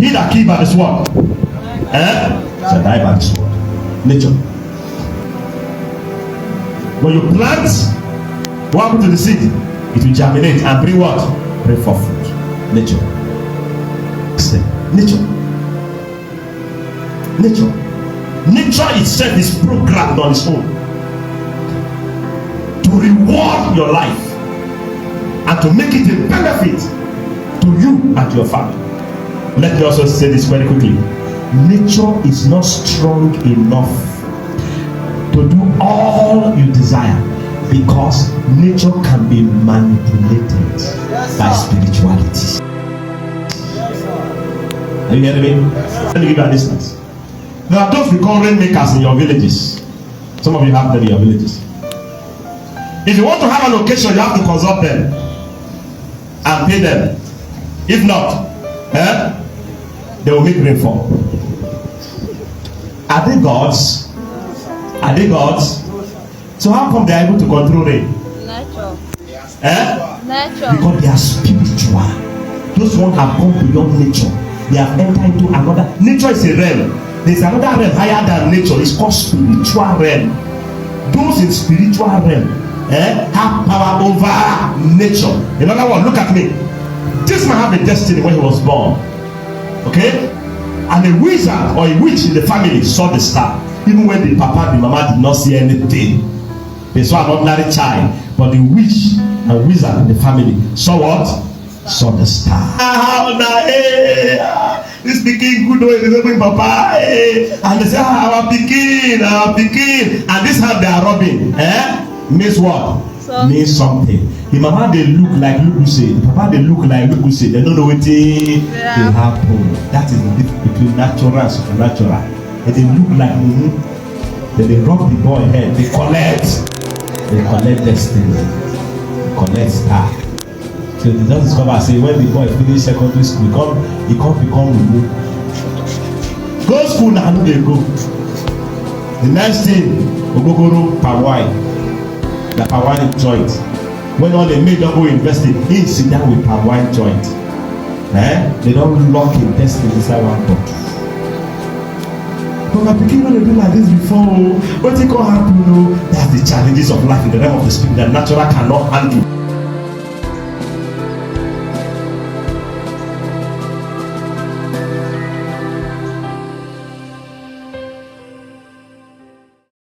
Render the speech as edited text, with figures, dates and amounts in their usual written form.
He that kill by the sword, shall die by the sword. Nature. When you plant, what happens to the seed? It will germinate and bring what? Bring forth fruit. Nature. Nature. Nature. Nature itself is programmed on its own to reward your life and to make it a benefit to you and your family. Let me also say this very quickly. Nature is not strong enough to do all you desire, because nature can be manipulated by spirituality. Are you hearing me? Let me give you an instance. There are those we call rainmakers in your villages. Some of you have them in your villages. If you want to have an occasion, you have to consult them and pay them. If not, they will make rainfall. Are they gods? Are they gods? So how come they are able to control rain? Nature. Nature. Because they are spiritual. Those ones have gone beyond nature. They have entered into another. Nature is a realm. There is another realm higher than nature. It's called spiritual realm. Those in spiritual realm have power over nature. In other words, look at me. This man have a destiny when he was born. Okay? And a wizard or a witch in the family saw the star. Even when the papa and the mama did not see anything. They saw an ordinary child. But the witch and wizard in the family saw what? Saw the star. This pikin good way, they papa, and they say, our pikin. And this how they are robbing. Means what? Means something. The mama they look like Lukusi, the papa they look like Lukusi. They don't know what they happen. That is the difference between natural and supernatural. And they look like then they rob the boy head. They collect destiny. They collect star. So they just discover, say, when the boy finish secondary school, he can't become removed. Go school now, no they go. The next thing, Ogogoro Pawai, the Pawai joint. When all the major go investing, he sit down with Pawai joint. They don't lock in destiny inside one pot. But my pikin when they do like this before, what it can happen? That's the challenges of life in the realm of the spirit that natural cannot handle.